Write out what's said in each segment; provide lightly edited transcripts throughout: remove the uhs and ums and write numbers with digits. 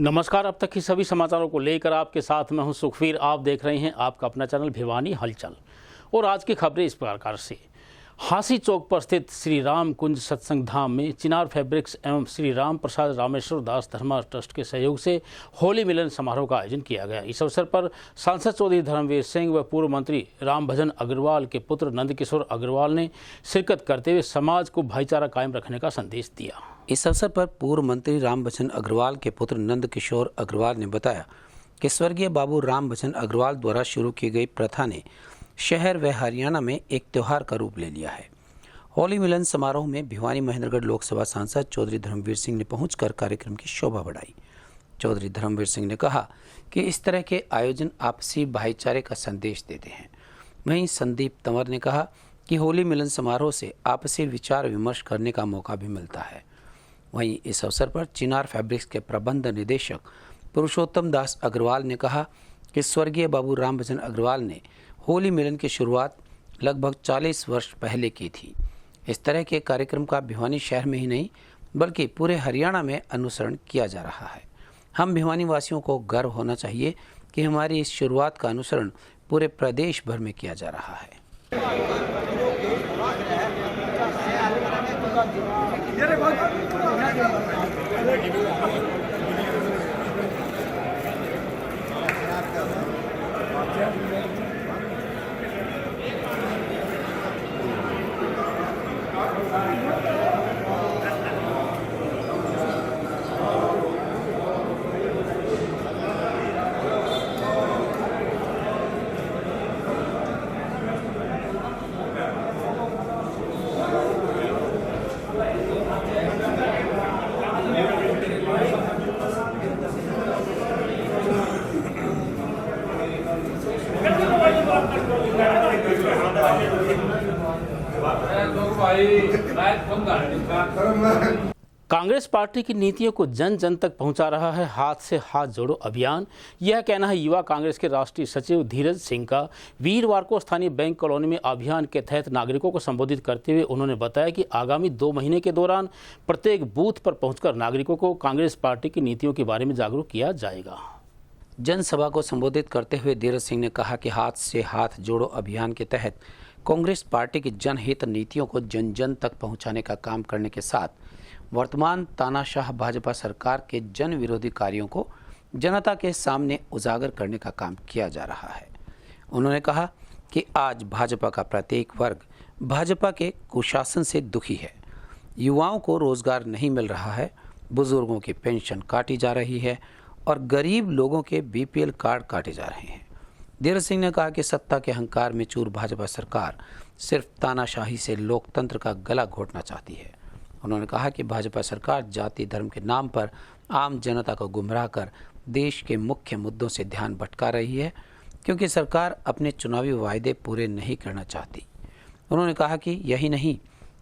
नमस्कार। अब तक की सभी समाचारों को लेकर आपके साथ मैं हूं सुखवीर। आप देख रहे हैं आपका अपना चैनल भिवानी हलचल। और आज की खबरें इस प्रकार से। हांसी चौक पर स्थित श्री राम कुंज सत्संग धाम में चिनार फैब्रिक्स एवं श्री राम प्रसाद रामेश्वर दास धर्मा ट्रस्ट के सहयोग से होली मिलन समारोह का आयोजन किया गया। इस अवसर पर सांसद चौधरी धर्मवीर सिंह व पूर्व मंत्री राम भजन अग्रवाल के पुत्र नंदकिशोर अग्रवाल ने शिरकत करते हुए समाज को भाईचारा कायम रखने का संदेश दिया। इस अवसर पर पूर्व मंत्री राम भजन अग्रवाल के पुत्र नंदकिशोर अग्रवाल ने बताया कि स्वर्गीय बाबू राम भजन अग्रवाल द्वारा शुरू की गई प्रथा ने शहर व हरियाणा में एक त्योहार का रूप ले लिया है। होली मिलन समारोह में भिवानी महेंद्रगढ़ लोकसभा सांसद चौधरी धर्मवीर सिंह ने पहुंचकर कार्यक्रम की शोभा बढ़ाई। चौधरी धर्मवीर सिंह ने कहा कि इस तरह के आयोजन आपसी भाईचारे का संदेश देते हैं। वहीं संदीप तंवर ने कहा कि होली मिलन समारोह से आपसी विचार विमर्श करने का मौका भी मिलता है। वहीं इस अवसर पर चिनार फैब्रिक्स के प्रबंध निदेशक पुरुषोत्तम दास अग्रवाल ने कहा कि स्वर्गीय बाबू राम भजन अग्रवाल ने होली मिलन की शुरुआत लगभग 40 वर्ष पहले की थी। इस तरह के कार्यक्रम का भिवानी शहर में ही नहीं बल्कि पूरे हरियाणा में अनुसरण किया जा रहा है। हम भिवानी वासियों को गर्व होना चाहिए कि हमारी इस शुरुआत का अनुसरण पूरे प्रदेश भर में किया जा रहा है। कांग्रेस पार्टी की नीतियों को जन जन तक पहुंचा रहा है हाथ से हाथ जोड़ो अभियान। यह कहना है युवा कांग्रेस के राष्ट्रीय सचिव धीरज सिंह का। वीरवार को स्थानीय बैंक कॉलोनी में अभियान के तहत नागरिकों को संबोधित करते हुए उन्होंने बताया कि आगामी 2 महीने के दौरान प्रत्येक बूथ पर पहुंचकर नागरिकों को कांग्रेस पार्टी की नीतियों के बारे में जागरूक किया जाएगा। जनसभा को संबोधित करते हुए धीरज सिंह ने कहा कि हाथ से हाथ जोड़ो अभियान के तहत कांग्रेस पार्टी की जनहित नीतियों को जन जन तक पहुंचाने का काम करने के साथ वर्तमान तानाशाह भाजपा सरकार के जन विरोधी कार्यों को जनता के सामने उजागर करने का काम किया जा रहा है। उन्होंने कहा कि आज भाजपा का प्रत्येक वर्ग भाजपा के कुशासन से दुखी है। युवाओं को रोजगार नहीं मिल रहा है, बुजुर्गों की पेंशन काटी जा रही है और गरीब लोगों के बीपीएल कार्ड काटे जा रहे हैं। धीरज सिंह ने कहा कि सत्ता के अहंकार में चूर भाजपा सरकार सिर्फ तानाशाही से लोकतंत्र का गला घोटना चाहती है। उन्होंने कहा कि भाजपा सरकार जाति धर्म के नाम पर आम जनता को गुमराह कर देश के मुख्य मुद्दों से ध्यान भटका रही है, क्योंकि सरकार अपने चुनावी वायदे पूरे नहीं करना चाहती। उन्होंने कहा कि यही नहीं,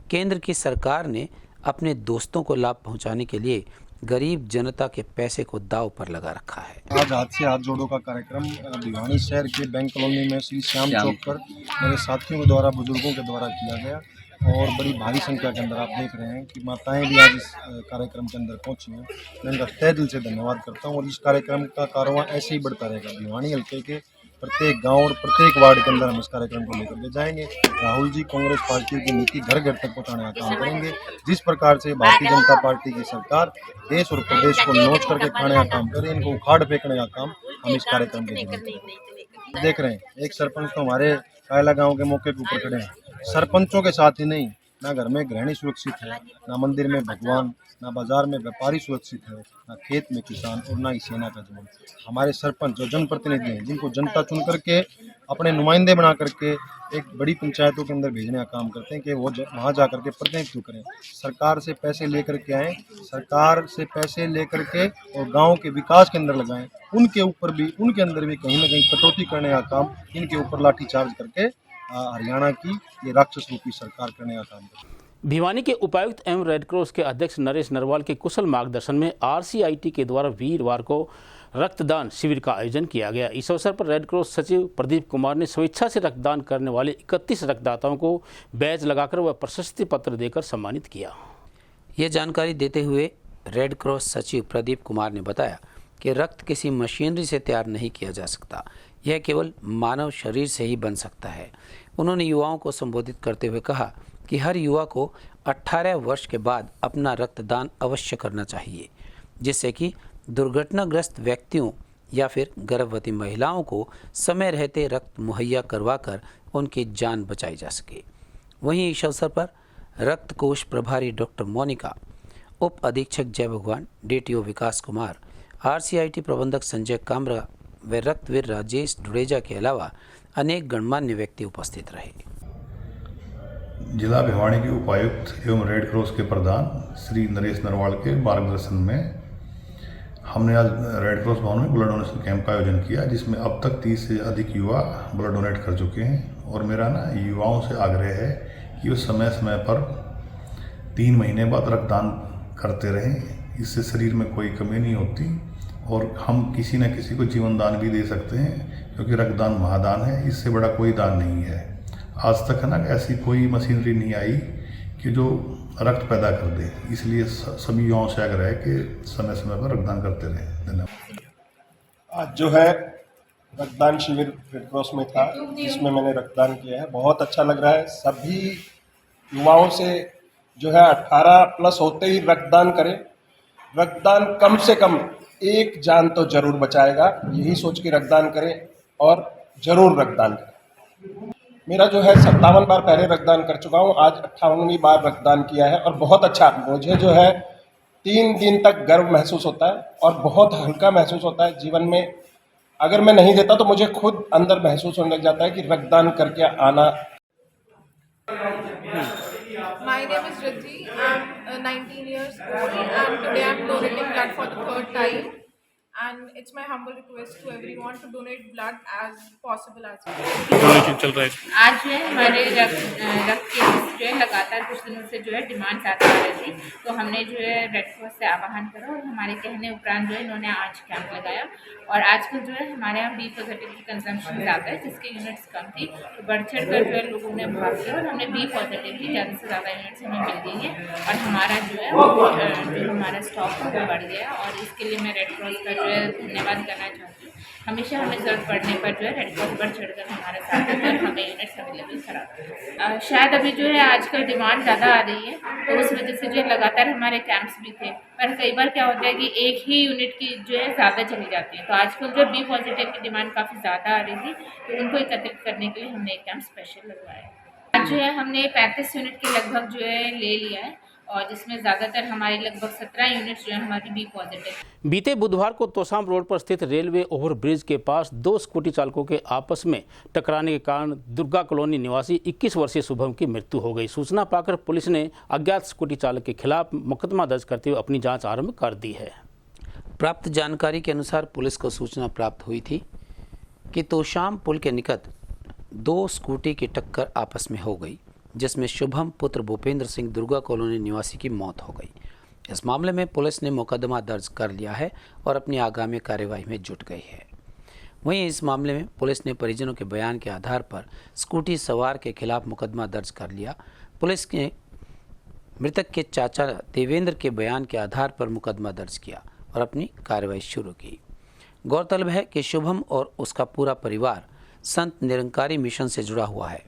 केंद्र की सरकार ने अपने दोस्तों को लाभ पहुंचाने के लिए गरीब जनता के पैसे को दांव पर लगा रखा है। आज हाथ से हाथ जोड़ो का कार्यक्रम भिवानी शहर के बैंक कॉलोनी में श्री श्याम चौक पर मेरे साथियों के द्वारा, बुजुर्गों के द्वारा किया गया और बड़ी भारी संख्या के अंदर आप देख रहे हैं कि माताएं भी आज इस कार्यक्रम के अंदर पहुंची हैं। मैं इनका तहे दिल से धन्यवाद करता हूं और इस कार्यक्रम का कारवां ऐसे ही बढ़ता रहेगा। भिवानी हल्के के प्रत्येक गांव और प्रत्येक वार्ड के अंदर हम इस कार्यक्रम को लेकर के जाएंगे। राहुल जी कांग्रेस पार्टी की नीति घर घर तक पहुंचाने का काम करेंगे। जिस प्रकार से भारतीय जनता पार्टी की सरकार देश और प्रदेश को नोच करके खाने का काम करे, इनको उखाड़ फेंकने का काम हम इस कार्यक्रम के जरिए देख रहे हैं। एक सरपंच तो हमारे कायला गाँव के मौके के ऊपर खड़े हैं। सरपंचों के साथ ही नहीं, ना घर में गृहिणी सुरक्षित है, ना मंदिर में भगवान, ना बाजार में व्यापारी सुरक्षित है, ना खेत में किसान और ना ही सेना का जवान। हमारे सरपंच जो जनप्रतिनिधि हैं, जिनको जनता चुन करके अपने नुमाइंदे बना करके एक बड़ी पंचायतों के अंदर भेजने का काम करते हैं कि वो वहाँ जा करके प्रतिनिधित्व करें। सरकार से पैसे लेकर के आएँ, सरकार से पैसे लेकर के और गाँव के विकास के अंदर लगाएं। उनके ऊपर भी, उनके अंदर भी कहीं ना कहीं कटौती करने का काम इनके ऊपर लाठीचार्ज करके हरियाणा की ये राक्षस रूपी सरकार करने का काम है। भिवानी के उपायुक्त एवं रेड क्रॉस के अध्यक्ष नरेश नरवाल के कुशल मार्गदर्शन में आरसीआईटी के द्वारा वीरवार को रक्तदान शिविर का आयोजन किया गया। इस अवसर पर रेड क्रॉस सचिव प्रदीप कुमार ने स्वेच्छा से रक्तदान करने वाले 31 रक्तदाताओं को बैज लगाकर व प्रशस्ति पत्र देकर सम्मानित किया। ये जानकारी देते हुए रेड क्रॉस सचिव प्रदीप कुमार ने बताया कि रक्त किसी मशीनरी से तैयार नहीं किया जा सकता, यह केवल मानव शरीर से ही बन सकता है। उन्होंने युवाओं को संबोधित करते हुए कहा कि हर युवा को 18 वर्ष के बाद अपना रक्तदान अवश्य करना चाहिए, जिससे कि दुर्घटनाग्रस्त व्यक्तियों या फिर गर्भवती महिलाओं को समय रहते रक्त मुहैया करवाकर उनकी जान बचाई जा सके। वहीं इस अवसर पर रक्त कोष प्रभारी डॉक्टर मोनिका, उप अधीक्षक जय भगवान, डीटीओ विकास कुमार, आरसीआईटी प्रबंधक संजय कामरा व रक्तवीर राजेश ढुड़ेजा के अलावा अनेक गणमान्य व्यक्ति उपस्थित रहे। जिला भिवानी के उपायुक्त एवं रेड क्रॉस के प्रधान श्री नरेश नरवाल के मार्गदर्शन में हमने आज रेड क्रॉस भवन में ब्लड डोनेशन कैंप का आयोजन किया, जिसमें अब तक 30 से अधिक युवा ब्लड डोनेट कर चुके हैं। और मेरा युवाओं से आग्रह है कि वो समय समय पर 3 महीने बाद रक्तदान करते रहें। इससे शरीर में कोई कमी नहीं होती और हम किसी न किसी को जीवन दान भी दे सकते हैं, क्योंकि रक्तदान महादान है, इससे बड़ा कोई दान नहीं है। आज तक ऐसी कोई मशीनरी नहीं आई कि जो रक्त पैदा कर दे, इसलिए सभी युवाओं से आग्रह है कि समय समय पर रक्तदान करते रहें। धन्यवाद। आज जो है रक्तदान शिविर रेड क्रॉस में था, जिसमें मैंने रक्तदान किया है। बहुत अच्छा लग रहा है। सभी युवाओं से जो है 18 प्लस होते ही रक्तदान करें। रक्तदान कम से कम एक जान तो जरूर बचाएगा, यही सोच के रक्तदान करें और जरूर रक्तदान करें। मेरा जो है 57 बार पहले रक्तदान कर चुका हूँ, आज 58वीं बार रक्तदान किया है और बहुत अच्छा, मुझे जो है 3 दिन तक गर्व महसूस होता है और बहुत हल्का महसूस होता है जीवन में। अगर मैं नहीं देता तो मुझे खुद अंदर महसूस होने लग जाता है कि रक्तदान करके आना। My name is Riddhi. I'm 19 years old and today I'm donating blood for the 3rd time. And it's my humble request to everyone to donate blood as possible as donation चल रहा है। आज जो है हमारे रक्त के जो है लगातार कुछ दिनों से जो है डिमांड ज़्यादा आ रही थी, तो हमने जो है रेड क्रॉस से आह्वान करा और हमारे कहने उपरांत जो है इन्होंने आज कैंप लगाया। और आजकल जो है हमारे यहाँ बी पॉजिटिव की कंजम्पशन ज़्यादा है, जिसकी यूनिट्स कम थी, तो बढ़ चढ़ कर जो है लोगों ने भाग लिया और हमने बी पॉजिटिव की ज़्यादा से ज़्यादा यूनिट्स हमें मिल गई हैं और हमारा जो है जो हमारा स्टॉक है वो बढ़ गया। और इसके लिए मैं रेड क्रॉस का जो है धन्यवाद करना चाहती हूँ। हमेशा हमें ज़रूरत पड़ने पर जो है रेड क्रॉस बढ़ चढ़ कर हमारे साथ है और हमें यूनिट्स अवेलेबल करा। शायद अभी जो है आजकल डिमांड ज़्यादा आ रही है, तो उस वजह से जो है लगातार हमारे कैंप्स भी थे, पर कई बार क्या होता है कि एक ही यूनिट की जो है ज़्यादा चली जाती है। तो आजकल जो बी पॉजिटिव की डिमांड काफ़ी ज़्यादा आ रही थी, तो उनको एकत्रित करने के लिए हमने एक कैंप स्पेशल लगवाया। आज जो है हमने 35 यूनिट के लगभग जो है ले लिया है और जिसमें ज़्यादातर हमारी लगभग 17 यूनिट्स जो है हमारी बी पॉजिटिव। बीते बुधवार को तोशाम रोड पर स्थित रेलवे ओवरब्रिज के पास 2 स्कूटी चालकों के आपस में टकराने के कारण दुर्गा कॉलोनी निवासी 21 वर्षीय शुभम की मृत्यु हो गई। सूचना पाकर पुलिस ने अज्ञात स्कूटी चालक के खिलाफ मुकदमा दर्ज करते हुए अपनी जांच आरंभ कर दी है। प्राप्त जानकारी के अनुसार पुलिस को सूचना प्राप्त हुई थी कि तोशाम पुल के निकट 2 स्कूटी की टक्कर आपस में हो गई, जिसमें शुभम पुत्र भूपेंद्र सिंह दुर्गा कॉलोनी निवासी की मौत हो गई। इस मामले में पुलिस ने मुकदमा दर्ज कर लिया है और अपनी आगामी कार्यवाही में जुट गई है। वहीं इस मामले में पुलिस ने परिजनों के बयान के आधार पर स्कूटी सवार के खिलाफ मुकदमा दर्ज कर लिया। पुलिस ने मृतक के चाचा देवेंद्र के बयान के आधार पर मुकदमा दर्ज किया और अपनी कार्यवाही शुरू की। गौरतलब है कि शुभम और उसका पूरा परिवार संत निरंकारी मिशन से जुड़ा हुआ है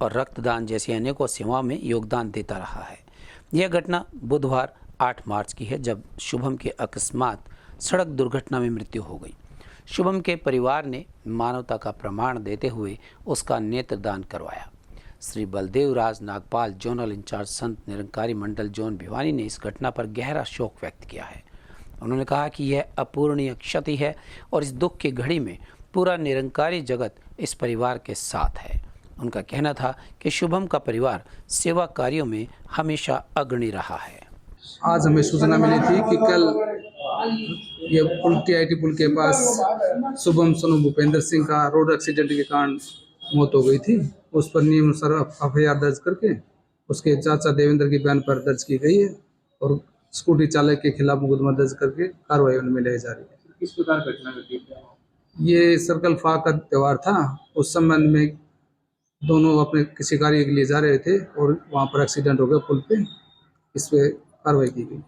और रक्तदान जैसी अनेकों सेवाओं में योगदान देता रहा है। यह घटना बुधवार 8 मार्च की है, जब शुभम के अकस्मात सड़क दुर्घटना में मृत्यु हो गई। शुभम के परिवार ने मानवता का प्रमाण देते हुए उसका नेत्रदान करवाया। श्री बलदेव राज नागपाल, जोनल इंचार्ज संत निरंकारी मंडल जोन भिवानी, ने इस घटना पर गहरा शोक व्यक्त किया है। उन्होंने कहा कि यह अपूरणीय क्षति है और इस दुख की घड़ी में पूरा निरंकारी जगत इस परिवार के साथ है। उनका कहना था कि शुभम का परिवार सेवा कार्यों में हमेशा अग्रणी रहा है। आज हमें सूचना मिली थी कि कल ये पुल TIT पुल के पास शुभम सोनू भूपेंद्र सिंह का रोड एक्सीडेंट के कारण मौत हो गई थी। उस पर नियमानुसार FIR दर्ज करके उसके चाचा देवेंद्र के बयान पर दर्ज की गई है और स्कूटी चालक के खिलाफ मुकदमा दर्ज करके कार्रवाई में लाई जा रही है। किस प्रकार घटना घटी? ये सर्कल फाग का त्यौहार था। उस संबंध में दोनों अपने किसी कार्य के लिए जा रहे थे और वहाँ पर एक्सीडेंट हो गया पुल पे। इस पे कार्रवाई की गई।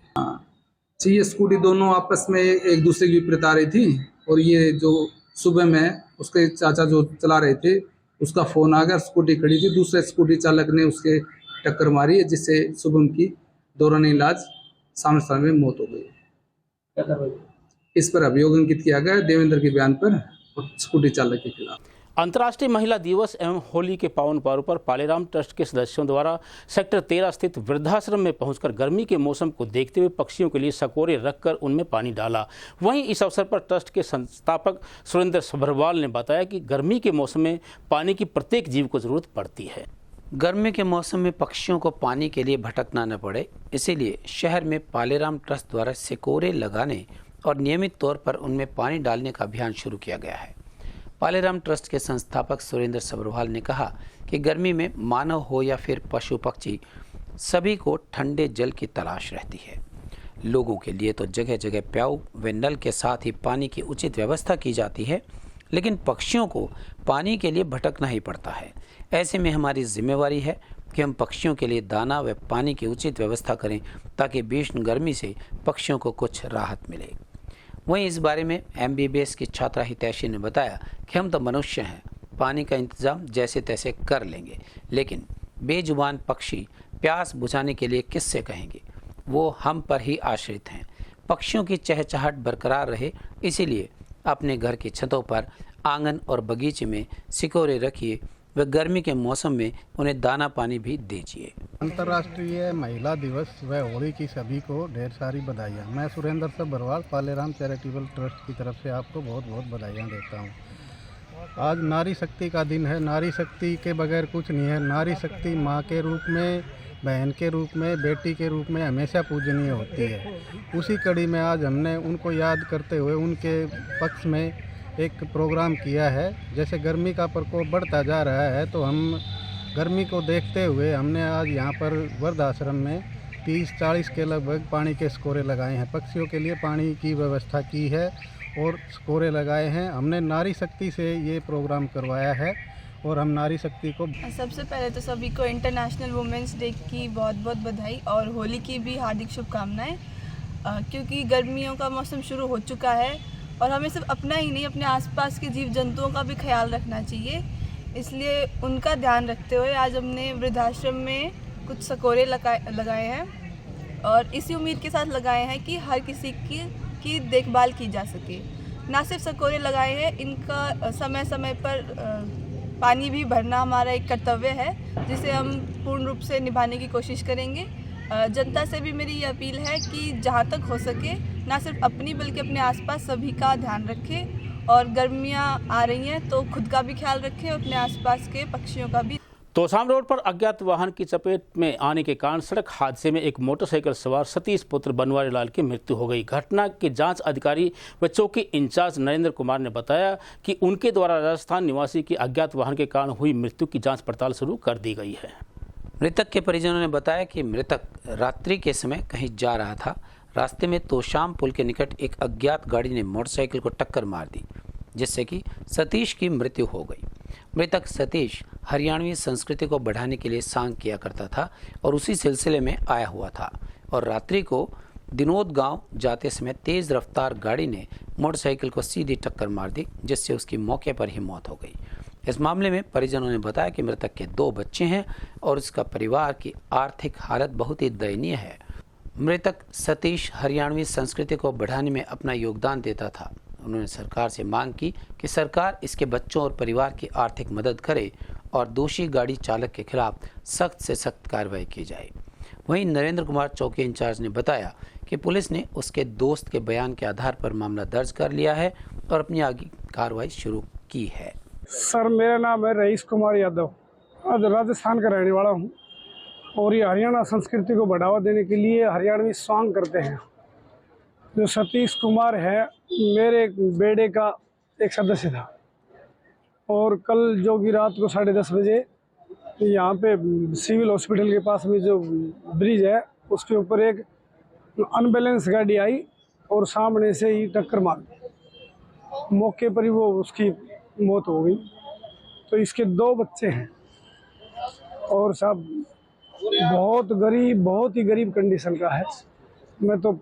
ये स्कूटी दोनों आपस में एक दूसरे के विपरीत आ रही थी और ये जो सुबह में उसके चाचा जो चला रहे थे उसका फ़ोन आ गया, स्कूटी खड़ी थी, दूसरे स्कूटी चालक ने उसके टक्कर मारी है जिससे शुभम की दौरान इलाज सामने सामने में मौत हो गई। इस पर अभियोग अंकित किया गया देवेंद्र के बयान पर और स्कूटी चालक के खिलाफ। अंतर्राष्ट्रीय महिला दिवस एवं होली के पावन पर्व पर पालेराम ट्रस्ट के सदस्यों द्वारा सेक्टर 13 स्थित वृद्धाश्रम में पहुंचकर गर्मी के मौसम को देखते हुए पक्षियों के लिए सकोरे रखकर उनमें पानी डाला। वहीं इस अवसर पर ट्रस्ट के संस्थापक सुरेंद्र सभरवाल ने बताया कि गर्मी के मौसम में पानी की प्रत्येक जीव को जरूरत पड़ती है। गर्मी के मौसम में पक्षियों को पानी के लिए भटकना न पड़े, इसीलिए शहर में पालेराम ट्रस्ट द्वारा सिकोरे लगाने और नियमित तौर पर उनमें पानी डालने का अभियान शुरू किया गया है। पालेराम ट्रस्ट के संस्थापक सुरेंद्र सभरवाल ने कहा कि गर्मी में मानव हो या फिर पशु पक्षी सभी को ठंडे जल की तलाश रहती है। लोगों के लिए तो जगह जगह प्याऊ व नल के साथ ही पानी की उचित व्यवस्था की जाती है, लेकिन पक्षियों को पानी के लिए भटकना ही पड़ता है। ऐसे में हमारी जिम्मेवारी है कि हम पक्षियों के लिए दाना व पानी की उचित व्यवस्था करें ताकि भीषण गर्मी से पक्षियों को कुछ राहत मिले। वहीं इस बारे में MBBS की छात्रा हितैषी ने बताया कि हम तो मनुष्य हैं, पानी का इंतजाम जैसे तैसे कर लेंगे, लेकिन बेजुबान पक्षी प्यास बुझाने के लिए किससे कहेंगे, वो हम पर ही आश्रित हैं। पक्षियों की चहचहाट बरकरार रहे, इसीलिए अपने घर की छतों पर, आंगन और बगीचे में सिकोरे रखिए व गर्मी के मौसम में उन्हें दाना पानी भी दीजिए। अंतर्राष्ट्रीय महिला दिवस व होली की सभी को ढेर सारी बधाइयाँ। मैं सुरेंद्र सभरवाल पालेराम चैरिटेबल ट्रस्ट की तरफ से आपको बहुत बहुत बधाइयाँ देता हूँ। आज नारी शक्ति का दिन है। नारी शक्ति के बगैर कुछ नहीं है। नारी शक्ति माँ के रूप में, बहन के रूप में, बेटी के रूप में हमेशा पूजनीय होती है। उसी कड़ी में आज हमने उनको याद करते हुए उनके पक्ष में एक प्रोग्राम किया है। जैसे गर्मी का प्रकोप बढ़ता जा रहा है तो हम गर्मी को देखते हुए हमने आज यहाँ पर वृद्धाश्रम में 30-40 के लगभग पानी के स्कोरे लगाए हैं। पक्षियों के लिए पानी की व्यवस्था की है और स्कोरे लगाए हैं। हमने नारी शक्ति से ये प्रोग्राम करवाया है और हम नारी शक्ति को सबसे पहले तो सभी को इंटरनेशनल वुमेंस डे की बहुत बहुत बधाई और होली की भी हार्दिक शुभकामनाएं। क्योंकि गर्मियों का मौसम शुरू हो चुका है और हमें सिर्फ अपना ही नहीं, अपने आसपास के जीव जंतुओं का भी ख्याल रखना चाहिए। इसलिए उनका ध्यान रखते हुए आज हमने वृद्धाश्रम में कुछ सकोरे लगाए हैं और इसी उम्मीद के साथ लगाए हैं कि हर किसी की देखभाल की जा सके। ना सिर्फ सकोरे लगाए हैं, इनका समय समय पर पानी भी भरना हमारा एक कर्तव्य है, जिसे हम पूर्ण रूप से निभाने की कोशिश करेंगे। जनता से भी मेरी ये अपील है कि जहाँ तक हो सके ना सिर्फ अपनी बल्कि अपने आसपास सभी का ध्यान रखें और गर्मियाँ आ रही हैं तो खुद का भी ख्याल रखें और अपने आसपास के पक्षियों का भी। तोशाम रोड पर अज्ञात वाहन की चपेट में आने के कारण सड़क हादसे में एक मोटरसाइकिल सवार सतीश पुत्र बनवारी लाल की मृत्यु हो गई। घटना के जांच अधिकारी व चौकी इंचार्ज नरेंद्र कुमार ने बताया कि उनके द्वारा राजस्थान निवासी की अज्ञात वाहन के कारण हुई मृत्यु की जांच पड़ताल शुरू कर दी गई है। मृतक के परिजनों ने बताया कि मृतक रात्रि के समय कहीं जा रहा था। रास्ते में तोशाम पुल के निकट एक अज्ञात गाड़ी ने मोटरसाइकिल को टक्कर मार दी, जिससे कि सतीश की मृत्यु हो गई। मृतक सतीश हरियाणवी संस्कृति को बढ़ाने के लिए सांग किया करता था और उसी सिलसिले में आया हुआ था और रात्रि को दिनोद गांव जाते समय तेज रफ्तार गाड़ी ने मोटरसाइकिल को सीधी टक्कर मार दी, जिससे उसकी मौके पर ही मौत हो गई। इस मामले में परिजनों ने बताया कि मृतक के 2 बच्चे हैं और उसका परिवार की आर्थिक हालत बहुत ही दयनीय है। मृतक सतीश हरियाणवी संस्कृति को बढ़ाने में अपना योगदान देता था। उन्होंने सरकार से मांग की कि सरकार इसके बच्चों और परिवार की आर्थिक मदद करे और दोषी गाड़ी चालक के खिलाफ सख्त से सख्त कार्रवाई की जाए। वहीं नरेंद्र कुमार चौकी इंचार्ज ने बताया कि पुलिस ने उसके दोस्त के बयान के आधार पर मामला दर्ज कर लिया है और अपनी आगे कार्रवाई शुरू की है। सर, मेरा नाम है रईस कुमार यादव, राजस्थान का रहने वाला हूँ और ये हरियाणा संस्कृति को बढ़ावा देने के लिए हरियाणवी सॉन्ग करते हैं। जो सतीश कुमार है मेरे बेटे का एक सदस्य था और कल जो कि रात को 10:30 बजे यहाँ पे सिविल हॉस्पिटल के पास में जो ब्रिज है उसके ऊपर एक अनबैलेंस गाड़ी आई और सामने से ही टक्कर मार दी। मौके पर ही वो उसकी मौत हो गई। तो इसके 2 बच्चे हैं और सब बहुत ही गरीब कंडीशन का है। मैं तो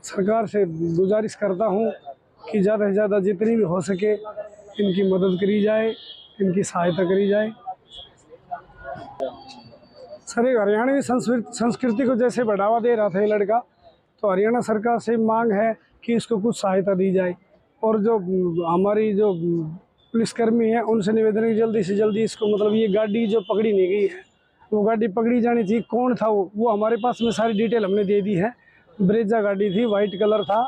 सरकार से गुजारिश करता हूँ कि ज़्यादा से ज़्यादा जितनी भी हो सके इनकी मदद करी जाए, इनकी सहायता करी जाए। सर, एक हरियाणवी संस्कृति को जैसे बढ़ावा दे रहा था ये लड़का, तो हरियाणा सरकार से मांग है कि इसको कुछ सहायता दी जाए। और जो हमारी जो पुलिसकर्मी है उनसे निवेदन है कि जल्दी से जल्दी इसको, मतलब ये गाड़ी जो पकड़ी नहीं गई है वो गाड़ी पकड़ी जानी चाहिए। कौन था वो हमारे पास में सारी डिटेल हमने दे दी है। ब्रेजा गाड़ी थी, वाइट कलर था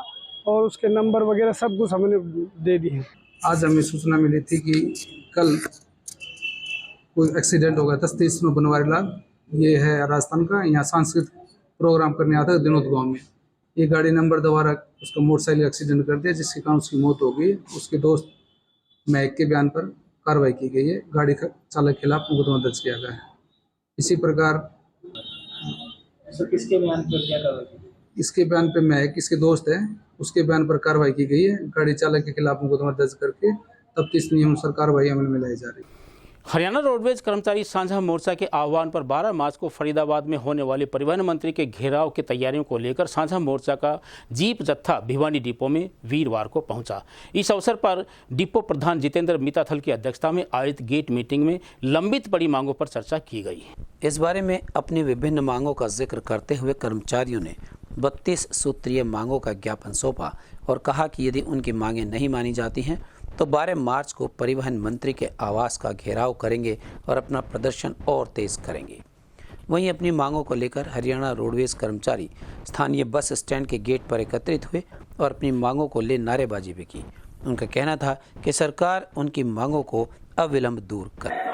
और उसके नंबर वगैरह सब कुछ हमने दे दी है। आज हमें सूचना मिली थी कि कल कोई एक्सीडेंट हो गया था। 30 बनवारी लाल, ये है राजस्थान का, यहाँ सांस्कृतिक प्रोग्राम करने आता है विनोद गाँव में। ये गाड़ी नंबर द्वारा उसका मोटरसाइकिल एक्सीडेंट कर दिया, जिसके कारण उसकी मौत हो गई। उसके दोस्त महक के बयान पर कार्रवाई की गई है। गाड़ी चालक के खिलाफ मुकदमा दर्ज किया गया है। इसी प्रकार किसके बयान पर क्या कार्रवाई की? इसके बयान पर महक, इसके दोस्त है, उसके बयान पर कार्रवाई की गई है। गाड़ी चालक के खिलाफ मुकदमा दर्ज करके तफ्तीश नियमानुसार कार्रवाई अमल में लाई जा रही है। हरियाणा रोडवेज कर्मचारी साझा मोर्चा के आह्वान पर 12 मार्च को फरीदाबाद में होने वाले परिवहन मंत्री के घेराव की तैयारियों को लेकर साझा मोर्चा का जीप जत्था भिवानी डिपो में वीरवार को पहुंचा। इस अवसर पर डिपो प्रधान जितेंद्र मिताथल की अध्यक्षता में आयोजित गेट मीटिंग में लंबित पड़ी मांगों पर चर्चा की गई। इस बारे में अपनी विभिन्न मांगों का जिक्र करते हुए कर्मचारियों ने 32 सूत्रीय मांगों का ज्ञापन सौंपा और कहा कि यदि उनकी मांगें नहीं मानी जाती हैं तो 12 मार्च को परिवहन मंत्री के आवास का घेराव करेंगे और अपना प्रदर्शन और तेज करेंगे। वहीं अपनी मांगों को लेकर हरियाणा रोडवेज कर्मचारी स्थानीय बस स्टैंड के गेट पर एकत्रित हुए और अपनी मांगों को ले नारेबाजी भी की। उनका कहना था कि सरकार उनकी मांगों को अविलंब दूर करे।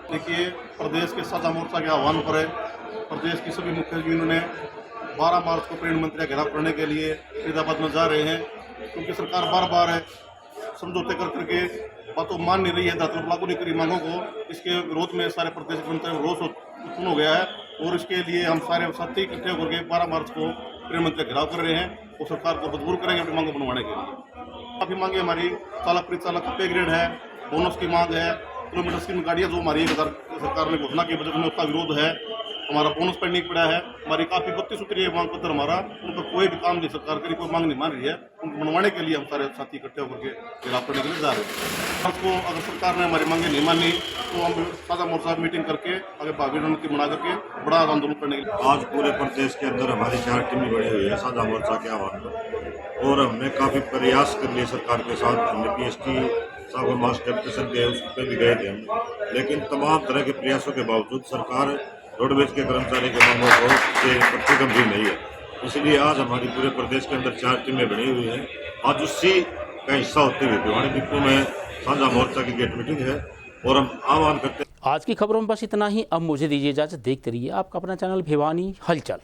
देखिए, प्रदेश के साझा मोर्चा के आह्वान पर है प्रदेश की सभी मुख्य यूनियनों ने 12 मार्च को परिवहन मंत्री का घेराव करने के लिए फरीदाबाद में जा रहे हैं, क्योंकि सरकार बार बार समझौते कर करके बातों मान नहीं रही है, दायित्व लागू नहीं करी मांगों को। इसके विरोध में सारे प्रदेश मंत्री रोष उत्पन्न हो गया है और इसके लिए हम सारे साथी इकट्ठे होकर के 12 मार्च को परिवहन मंत्री का घेराव कर रहे हैं और सरकार को मजबूर करेंगे अपनी मांगों बनवाने के लिए। काफ़ी मांगे हमारी, चालक परिचालक पे ग्रेड है, बोनस की मांग है, किलोमीटर स्कीम गाड़ियाँ जो हमारी सरकार ने घोषणा की बजट में उसका विरोध है, हमारा बोनस पेंडिंग पड़ा है, हमारी काफ़ी 32 सूत्रीय मांग पत्र हमारा, उन पर कोई भी काम नहीं सरकार करी, कोई मांग नहीं मान रही है। उनको मनवाने के लिए हम सारे साथी इकट्ठे होकर के घेराव करने के लिए जा रहे हैं। आपको अगर सरकार ने हमारी मांगे नहीं मानी तो हम साझा मोर्चा मीटिंग करके आगे भावी रणनीति बना करके बड़ा आंदोलन करने के लिए। आज पूरे प्रदेश के अंदर हमारी 4 टीमें बनी हुई है साझा मोर्चा के आह्वान पर, और हमने काफ़ी प्रयास कर लिए सरकार के साथ। हमने PST साहब को मास डेपुटेशन दिए, उस पर भी गए थे हम, लेकिन तमाम तरह के प्रयासों के बावजूद सरकार रोडवेज के कर्मचारी की मांगों को से प्रति गंभीर नहीं है। इसलिए आज हमारी पूरे प्रदेश के अंदर 4 टीमें बनी हुई हैं। आज उसी का हिस्सा होते हुए भिवानी डिपो में साझा मोर्चा की गेट मीटिंग है और हम आह्वान करते हैं। आज की खबरों में बस इतना ही। अब मुझे दीजिए इजाजत। देखते रहिए आपका अपना चैनल भिवानी हलचल।